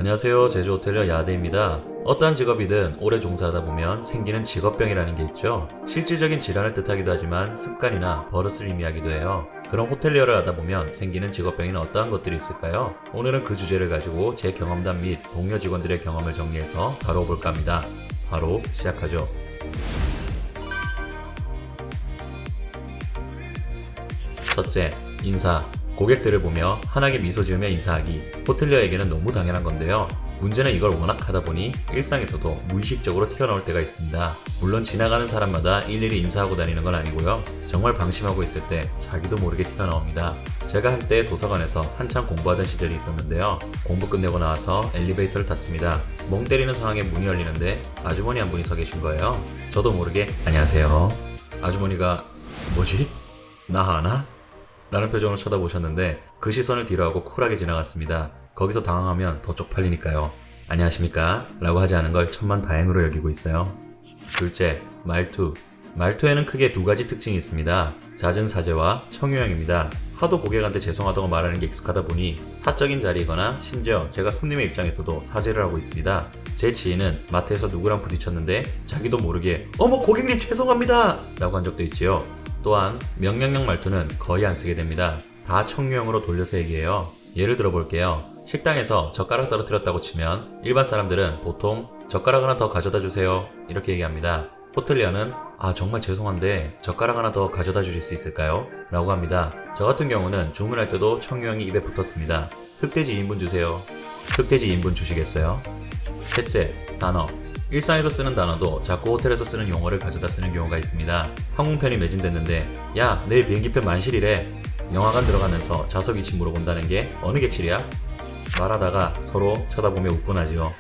안녕하세요. 제주호텔리어 야대입니다. 어떠한 직업이든 오래 종사하다 보면 생기는 직업병이라는 게 있죠. 실질적인 질환을 뜻하기도 하지만 습관이나 버릇을 의미하기도 해요. 그럼 호텔리어를 하다 보면 생기는 직업병에는 어떠한 것들이 있을까요? 오늘은 그 주제를 가지고 제 경험담 및 동료 직원들의 경험을 정리해서 다뤄볼까 합니다. 바로 시작하죠. 첫째, 인사. 고객들을 보며 환하게 미소 지으며 인사하기. 호텔리어에게는 너무 당연한 건데요. 문제는 이걸 워낙 하다 보니 일상에서도 무의식적으로 튀어나올 때가 있습니다. 물론 지나가는 사람마다 일일이 인사하고 다니는 건 아니고요. 정말 방심하고 있을 때 자기도 모르게 튀어나옵니다. 제가 한때 도서관에서 한창 공부하던 시절이 있었는데요. 공부 끝내고 나와서 엘리베이터를 탔습니다. 멍 때리는 상황에 문이 열리는데 아주머니 한 분이 서 계신 거예요. 저도 모르게 안녕하세요. 아주머니가 뭐지? 나 아나? 라는 표정으로 쳐다보셨는데 그 시선을 뒤로하고 쿨하게 지나갔습니다. 거기서 당황하면 더 쪽팔리니까요. 안녕하십니까? 라고 하지 않은 걸 천만다행으로 여기고 있어요. 둘째, 말투. 말투에는 크게 두 가지 특징이 있습니다. 잦은 사죄와 청유형입니다. 하도 고객한테 죄송하다고 말하는 게 익숙하다 보니 사적인 자리이거나 심지어 제가 손님의 입장에서도 사죄를 하고 있습니다. 제 지인은 마트에서 누구랑 부딪혔는데 자기도 모르게 어머 고객님 죄송합니다! 라고 한 적도 있지요. 또한 명령형 말투는 거의 안 쓰게 됩니다. 다 청유형으로 돌려서 얘기해요. 예를 들어 볼게요. 식당에서 젓가락 떨어뜨렸다고 치면 일반 사람들은 보통 젓가락 하나 더 가져다 주세요 이렇게 얘기합니다. 호텔리어는 정말 죄송한데 젓가락 하나 더 가져다 주실 수 있을까요? 라고 합니다. 저 같은 경우는 주문할 때도 청유형이 입에 붙었습니다. 흑돼지 2인분 주세요. 흑돼지 2인분 주시겠어요? 셋째, 단어. 일상에서 쓰는 단어도 자꾸 호텔에서 쓰는 용어를 가져다 쓰는 경우가 있습니다. 항공편이 매진됐는데 야 내일 비행기표 만실이래. 영화관 들어가면서 좌석 위치 물어본다는 게 어느 객실이야? 말하다가 서로 쳐다보며 웃곤 하지요.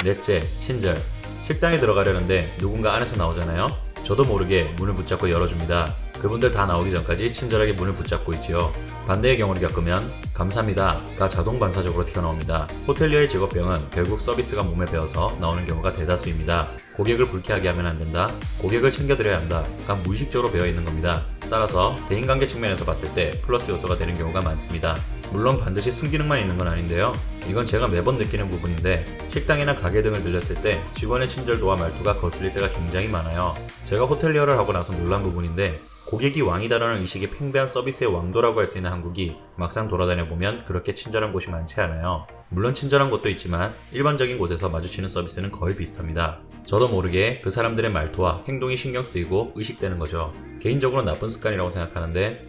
넷째, 친절. 식당에 들어가려는데 누군가 안에서 나오잖아요. 저도 모르게 문을 붙잡고 열어줍니다. 그분들 다 나오기 전까지 친절하게 문을 붙잡고 있지요. 반대의 경우를 겪으면 감사합니다가 자동 반사적으로 튀어나옵니다. 호텔리어의 직업병은 결국 서비스가 몸에 배어서 나오는 경우가 대다수입니다. 고객을 불쾌하게 하면 안 된다. 고객을 챙겨드려야 한다가 무의식적으로 배어있는 겁니다. 따라서 대인관계 측면에서 봤을 때 플러스 요소가 되는 경우가 많습니다. 물론 반드시 순기능만 있는 건 아닌데요. 이건 제가 매번 느끼는 부분인데 식당이나 가게 등을 들렸을 때 직원의 친절도와 말투가 거슬릴 때가 굉장히 많아요. 제가 호텔리어를 하고 나서 놀란 부분인데 고객이 왕이다라는 의식이 팽배한 서비스의 왕도라고 할 수 있는 한국이 막상 돌아다녀 보면 그렇게 친절한 곳이 많지 않아요. 물론 친절한 곳도 있지만 일반적인 곳에서 마주치는 서비스는 거의 비슷합니다. 저도 모르게 그 사람들의 말투와 행동이 신경 쓰이고 의식되는 거죠. 개인적으로 나쁜 습관이라고 생각하는데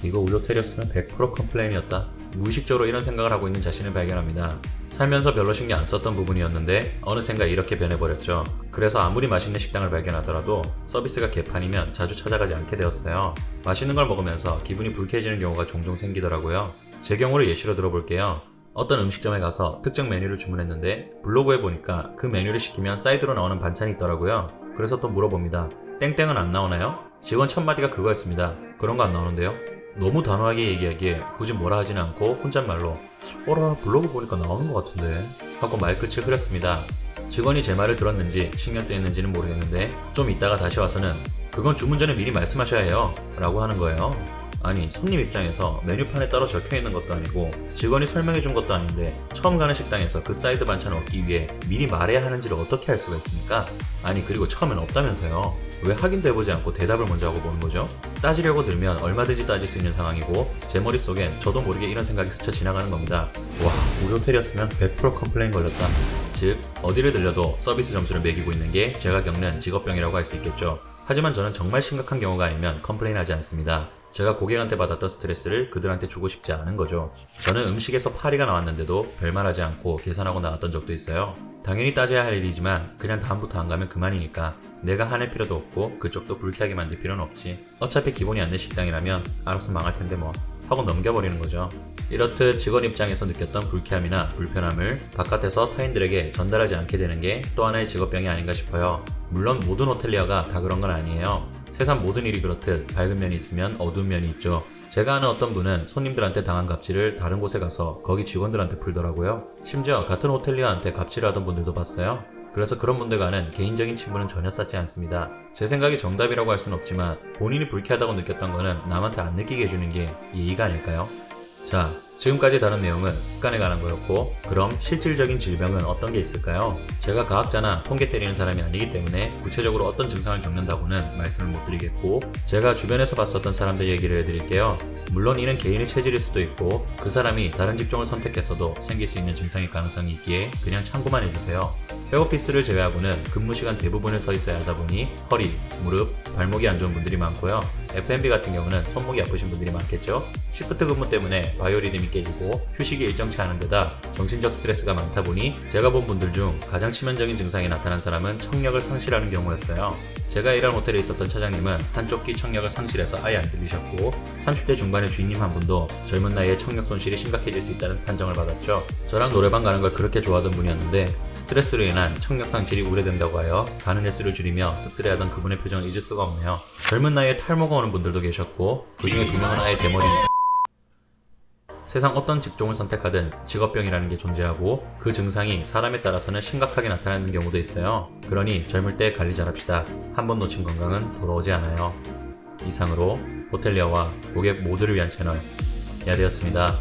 이거 우리 호텔이었으면 100% 컴플레인이었다. 무의식적으로 이런 생각을 하고 있는 자신을 발견합니다. 살면서 별로 신경 안 썼던 부분이었는데 어느샌가 이렇게 변해버렸죠. 그래서 아무리 맛있는 식당을 발견하더라도 서비스가 개판이면 자주 찾아가지 않게 되었어요. 맛있는 걸 먹으면서 기분이 불쾌해지는 경우가 종종 생기더라고요. 제 경우를 예시로 들어볼게요. 어떤 음식점에 가서 특정 메뉴를 주문했는데 블로그에 보니까 그 메뉴를 시키면 사이드로 나오는 반찬이 있더라고요. 그래서 또 물어봅니다. 땡땡은 안 나오나요? 직원 첫 마디가 그거였습니다. 그런 거 안 나오는데요? 너무 단호하게 얘기하기에 굳이 뭐라 하지는 않고 혼잣말로 어라 블로그 보니까 나오는 것 같은데 하고 말끝을 흐렸습니다. 직원이 제 말을 들었는지 신경 쓰였는지는 모르겠는데 좀 이따가 다시 와서는 그건 주문 전에 미리 말씀하셔야 해요 라고 하는 거예요. 아니 손님 입장에서 메뉴판에 따로 적혀있는 것도 아니고 직원이 설명해준 것도 아닌데 처음 가는 식당에서 그 사이드 반찬을 얻기 위해 미리 말해야 하는지를 어떻게 알 수가 있습니까? 아니 그리고 처음엔 없다면서요. 왜 확인도 해보지 않고 대답을 먼저 하고 보는 거죠? 따지려고 들면 얼마든지 따질 수 있는 상황이고 제 머릿속엔 저도 모르게 이런 생각이 스쳐 지나가는 겁니다. 우리 호텔이었으면 100% 컴플레인 걸렸다. 즉 어디를 들려도 서비스 점수를 매기고 있는 게 제가 겪는 직업병이라고 할 수 있겠죠. 하지만 저는 정말 심각한 경우가 아니면 컴플레인 하지 않습니다. 제가 고객한테 받았던 스트레스를 그들한테 주고 싶지 않은 거죠. 저는 음식에서 파리가 나왔는데도 별말하지 않고 계산하고 나왔던 적도 있어요. 당연히 따져야 할 일이지만 그냥 다음부터 안 가면 그만이니까 내가 화낼 필요도 없고 그쪽도 불쾌하게 만들 필요는 없지. 어차피 기본이 안 된 식당이라면 알아서 망할 텐데 뭐 하고 넘겨버리는 거죠. 이렇듯 직원 입장에서 느꼈던 불쾌함이나 불편함을 바깥에서 타인들에게 전달하지 않게 되는 게 또 하나의 직업병이 아닌가 싶어요. 물론 모든 호텔리어가 다 그런 건 아니에요. 세상 모든 일이 그렇듯 밝은 면이 있으면 어두운 면이 있죠. 제가 아는 어떤 분은 손님들한테 당한 갑질을 다른 곳에 가서 거기 직원들한테 풀더라고요. 심지어 같은 호텔리어한테 갑질을 하던 분들도 봤어요. 그래서 그런 분들과는 개인적인 친분은 전혀 쌓지 않습니다. 제 생각이 정답이라고 할 수는 없지만 본인이 불쾌하다고 느꼈던 거는 남한테 안 느끼게 해주는 게 예의가 아닐까요? 자, 지금까지 다룬 내용은 습관에 관한 거였고, 그럼 실질적인 질병은 어떤 게 있을까요? 제가 과학자나 통계 때리는 사람이 아니기 때문에 구체적으로 어떤 증상을 겪는다고는 말씀을 못 드리겠고, 제가 주변에서 봤었던 사람들 얘기를 해드릴게요. 물론 이는 개인의 체질일 수도 있고 그 사람이 다른 직종을 선택했어도 생길 수 있는 증상일 가능성이 있기에 그냥 참고만 해주세요. 백오피스를 제외하고는 근무 시간 대부분을 서 있어야 하다 보니 허리, 무릎, 발목이 안 좋은 분들이 많고요. F&B 같은 경우는 손목이 아프신 분들이 많겠죠. 시프트 근무 때문에 바이오리듬이 깨지고 휴식이 일정치 않은 데다 정신적 스트레스가 많다 보니 제가 본 분들 중 가장 치명적인 증상이 나타난 사람은 청력을 상실하는 경우였어요. 제가 일할 호텔에 있었던 차장님은 한쪽 귀 청력을 상실해서 아예 안 들리셨고 30대 중반의 주인님 한 분도 젊은 나이에 청력 손실이 심각해질 수 있다는 판정을 받았죠. 저랑 노래방 가는 걸 그렇게 좋아하던 분이었는데 스트레스로 인한 청력 상실이 우려된다고 하여 가는 횟수를 줄이며 씁쓸해하던 그분의 표정을 잊을 수가 없네요. 젊은 나이에 탈모가 오는 분들도 계셨고 그 중에 2명은 아예 대머리. 세상 어떤 직종을 선택하든 직업병이라는 게 존재하고 그 증상이 사람에 따라서는 심각하게 나타나는 경우도 있어요. 그러니 젊을 때 관리 잘합시다. 한 번 놓친 건강은 돌아오지 않아요. 이상으로 호텔리어와 고객 모두를 위한 채널 야대였습니다.